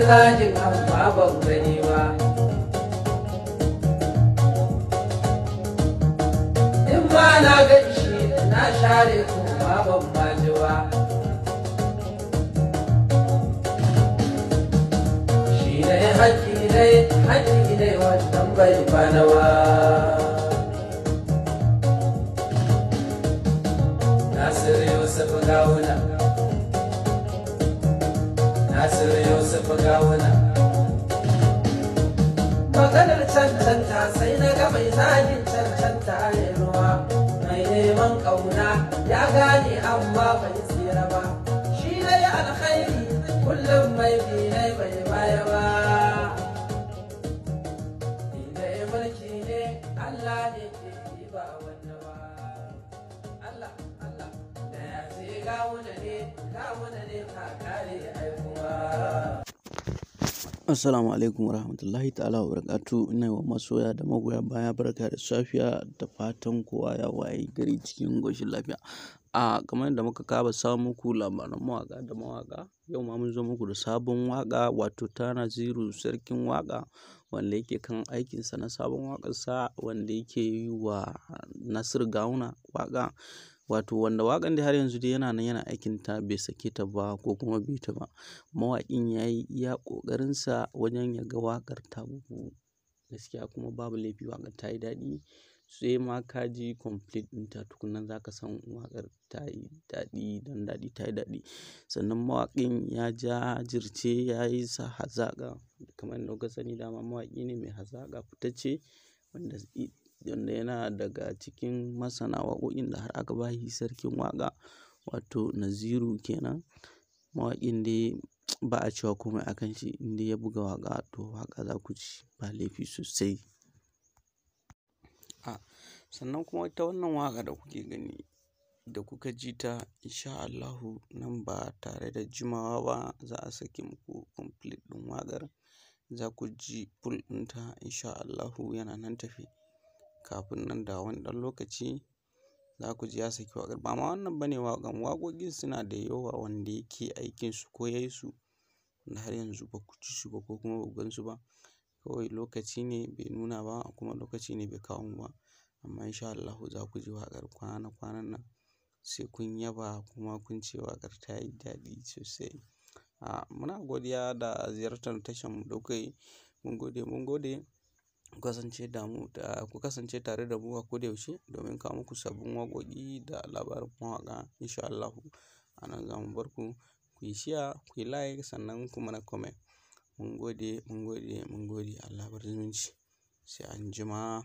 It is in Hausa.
zagin amma ban gani ba. In ma na gaishe na share kuma ban maji ba. Shi ne haƙi ne wannan bai bana ba. Nasiru Yusuf Gawuna, Nasiru Yusuf Gawuna. Maganar cancanta sai na ga mai zagin cancanta ya ruwa, mai neman ƙauna ya gane amma bai tsira ba. Shi ne alkhairi kullum mai binai bai baya ba. Inda ya mulki ne Allah ne ke yi ba wanda ba. Allah da ya ce gawuna ne ka kare aikuwa. Assalamu alaikum warahmatullahi ta'ala wa barakatuh. Ina wa masoya da magoya baya barka da safiya da fatan kowa ya waye gari cikin goshin lafiya. Kamar yadda muka kaba samu muku labaran mawaka da mawaka, yau ma mun zo muku da sabon waka wato ta Naziru sarkin waka wanda yake kan aikinsa na sabon waƙarsa wanda yake yi wa Nasir Gawuna waka. Wato wanda waƙan da har yanzu dai yana nan yana aikin ta bai sake ta ba ko kuma bai ta ba. Mawaƙin ya yi iya ƙoƙarinsa wajen ya ga waƙar ta bugu gaskiya kuma babu laifi waƙar ta yi daɗi. Sai ma ka ji complete ɗinta tukunnan za ka san waƙar ta yi daɗi don daɗi ta yi daɗi. Sannan mawaƙin ya jajirce ya yi sa hazaƙa kamar yadda kuka sani dama mawaƙi ne mai hazaƙa fitacce wanda yana daga cikin masana waƙoƙin da har aka ba shi sarkin waƙa wato Naziru kenan. Mawaƙin dai ba a cewa komai a kan shi in dai ya buga waƙa to waƙa za ku ji ba laifi sosai. Sannan kuma ita wannan waƙa da kuke gani da kuka ji ta insha Allahu nan ba tare da jimawa ba za a sake muku complete ɗin waƙar. Za ku ji full ɗinta insha Allahu yana nan tafe. Kafin nan da wani ɗan lokaci za ku ji ya saki waƙar. Ba ma wannan bane waƙan, waƙoƙin suna da yawa wanda yake aikin su ko yayi su da har yanzu ba ku ji su ba ko kuma ba ku gan su ba. Kawai lokaci ne bai nuna ba kuma lokaci ne bai kawo mu ba. Amma insha Allahu za ku ji waƙar kwanan nan sai kun yaba kuma kun ce waƙar ta yi daɗi sosai. Muna godiya da ziyartar tashar mu da kuka yi. Mun gode. Ku kasance tare da mu a koda yaushe domin kawo muku sabbin waƙoƙi da labaran mawaƙa insha Allahu. A nan za mu bar ku yi share, ku yi like sannan ku mana comment. Mun gode. Allah bar zumunci. Sai anjima.